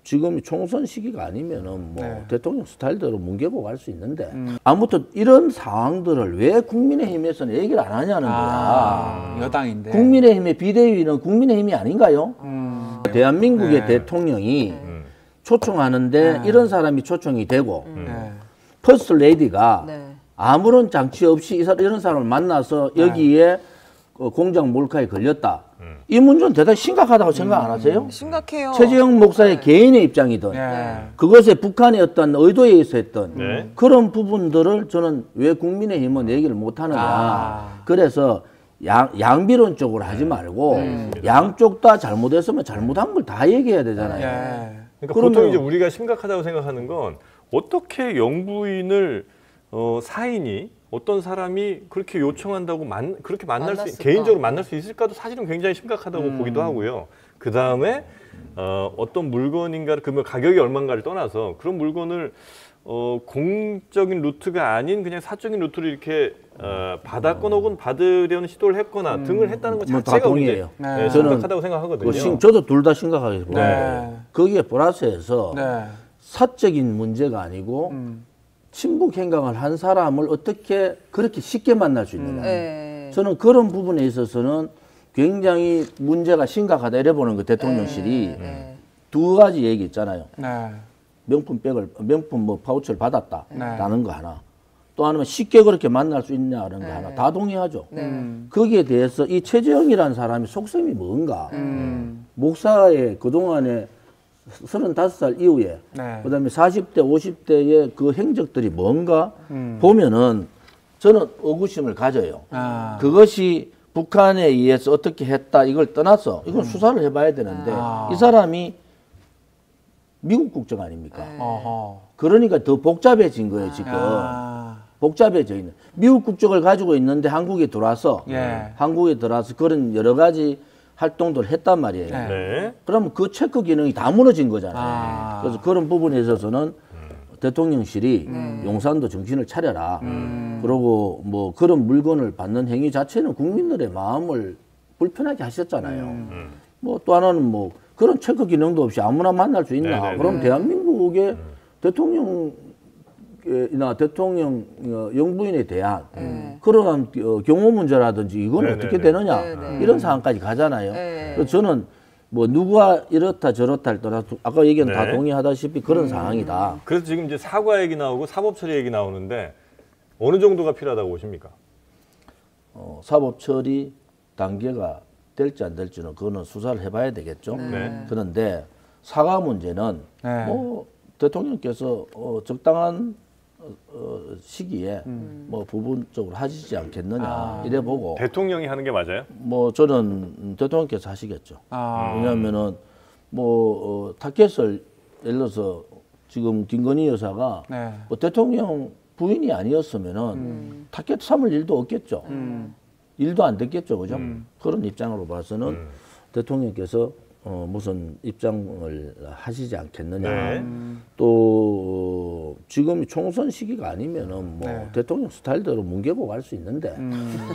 지금 총선 시기가 아니면은 뭐 대통령 스타일대로 뭉개고 갈 수 있는데 아무튼 이런 상황들을 왜 국민의힘에서는 얘기를 안 하냐는 거야. 여당인데. 국민의힘의 비대위는 국민의힘이 아닌가요? 대한민국의 대통령이 초청하는데 이런 사람이 초청이 되고 퍼스트 레이디가 아무런 장치 없이 이런 사람을 만나서 여기에 공장 몰카에 걸렸다. 이 문제는 대단히 심각하다고 생각 안 하세요? 심각해요. 최재형 목사의 개인의 입장이든 그것에 북한의 어떤 의도에 의해서 했던 그런 부분들을 저는 왜 국민의힘은 얘기를 못 하느냐. 그래서 양비론적으로 하지 말고 양쪽 다 잘못했으면 잘못한 걸 다 얘기해야 되잖아요. 그러니까 보통 이제 우리가 심각하다고 생각하는 건 어떻게 영부인을 사인이 어떤 사람이 그렇게 요청한다고 그렇게 만날 수 개인적으로 만날 수 있을까도 사실은 굉장히 심각하다고 보기도 하고요. 그 다음에 어떤 물건인가를 그러면 가격이 얼마인가를 떠나서 그런 물건을 공적인 루트가 아닌 그냥 사적인 루트로 이렇게 받았거나 혹은 받으려는 시도를 했거나 등을 했다는 것 자체가 동의해요. 심각하다고 생각하거든요. 저도 둘 다 심각하게 보는데 거기에 플러스해서 사적인 문제가 아니고 친북 행각을 한 사람을 어떻게 그렇게 쉽게 만날 수 있느냐. 저는 그런 부분에 있어서는 굉장히 문제가 심각하다 이래 보는 거 대통령실이 두 가지 얘기 있잖아요. 명품 뭐 파우치를 받았다라는 거 하나. 또 하나는 쉽게 그렇게 만날 수 있냐는 거 하나. 다 동의하죠. 거기에 대해서 이 최재형이라는 사람이 속셈이 뭔가. 목사의 그동안에 35살 이후에 그다음에 40대, 50대의 그 행적들이 뭔가 보면은 저는 의구심을 가져요. 그것이 북한에 의해서 어떻게 했다 이걸 떠나서 이건 수사를 해봐야 되는데 이 사람이 미국 국적 아닙니까? 그러니까 더 복잡해진 거예요 지금. 복잡해져 있는. 미국 국적을 가지고 있는데 한국에 들어와서 그런 여러 가지 활동들을 했단 말이에요. 그러면 그 체크 기능이 다 무너진 거잖아요. 그래서 그런 부분에 있어서는 대통령실이 용산도 정신을 차려라. 그러고 뭐 그런 물건을 받는 행위 자체는 국민들의 마음을 불편하게 하셨잖아요. 뭐 또 하나는 뭐 그런 체크 기능도 없이 아무나 만날 수 있나. 그럼 대한민국의 대통령 영부인에 대한 그러한 경호 문제라든지 이건 어떻게 되느냐 이런 상황까지 가잖아요. 그래서 저는 뭐 누가 이렇다 저렇다 할 떠나서 아까 얘기한 다 동의하다시피 그런 상황이다. 그래서 지금 이제 사과 얘기 나오고 사법 처리 얘기 나오는데 어느 정도가 필요하다고 보십니까? 사법 처리 단계가 될지 안 될지는 그거는 수사를 해봐야 되겠죠. 그런데 사과 문제는 뭐 대통령께서 적당한 시기에 뭐 부분적으로 하시지 않겠느냐 이래 보고. 대통령이 하는 게 맞아요? 뭐 저는 대통령께서 하시겠죠. 왜냐하면은 뭐 타켓을 예를 들어서 지금 김건희 여사가 뭐 대통령 부인이 아니었으면은 타켓 삼을 일도 없겠죠. 일도 안 됐겠죠, 그죠? 그런 입장으로 봐서는 대통령께서 무슨 입장을 하시지 않겠느냐. 또 지금 총선 시기가 아니면은 뭐 대통령 스타일대로 뭉개고 갈 수 있는데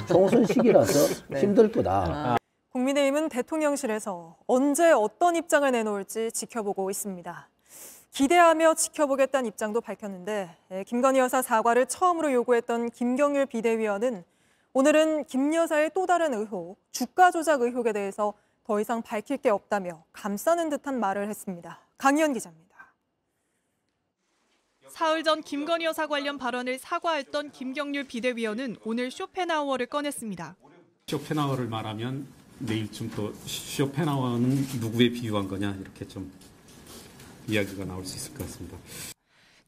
총선 시기라서 힘들 거다. 국민의힘은 대통령실에서 언제 어떤 입장을 내놓을지 지켜보고 있습니다. 기대하며 지켜보겠다는 입장도 밝혔는데 김건희 여사 사과를 처음으로 요구했던 김경률 비대위원은 오늘은 김 여사의 또 다른 의혹, 주가 조작 의혹에 대해서 더 이상 밝힐 게 없다며 감싸는 듯한 말을 했습니다. 강희연 기자입니다. 사흘 전 김건희 여사 관련 발언을 사과했던 김경률 비대위원은 오늘 쇼펜하우어를 꺼냈습니다. 쇼펜하우어를 말하면 내일쯤 또 쇼펜하우어는 누구에 비유한 거냐 이렇게 좀 이야기가 나올 수 있을 것 같습니다.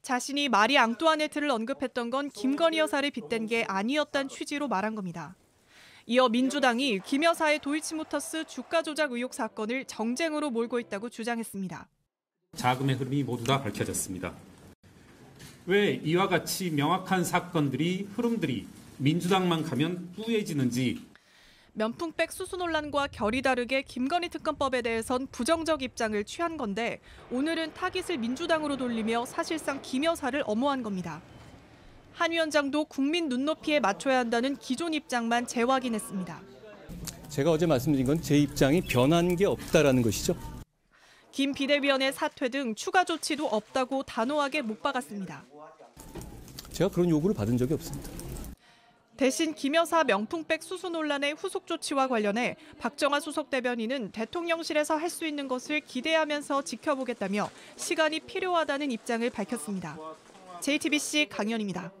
자신이 마리 앙뚜아네트를 언급했던 건 김건희 여사를 빗댄 게 아니었다는 취지로 말한 겁니다. 이어 민주당이 김 여사의 도이치모터스 주가 조작 의혹 사건을 정쟁으로 몰고 있다고 주장했습니다. 자금의 흐름이 모두 다 밝혀졌습니다. 왜 이와 같이 명확한 사건들이 흐름들이 민주당만 가면 뿌얘지는지. 면풍백 수수 논란과 결이 다르게 김건희 특검법에 대해선 부정적 입장을 취한 건데 오늘은 타깃을 민주당으로 돌리며 사실상 김 여사를 엄호한 겁니다. 한 위원장도 국민 눈높이에 맞춰야 한다는 기존 입장만 재확인했습니다. 제가 어제 말씀드린 건 제 입장이 변한 게 없다라는 것이죠. 김 비대위원의 사퇴 등 추가 조치도 없다고 단호하게 못 박았습니다. 제가 그런 요구를 받은 적이 없습니다. 대신 김 여사 명품백 수수 논란의 후속 조치와 관련해 박정아 수석 대변인은 대통령실에서 할 수 있는 것을 기대하면서 지켜보겠다며 시간이 필요하다는 입장을 밝혔습니다. JTBC 강연입니다.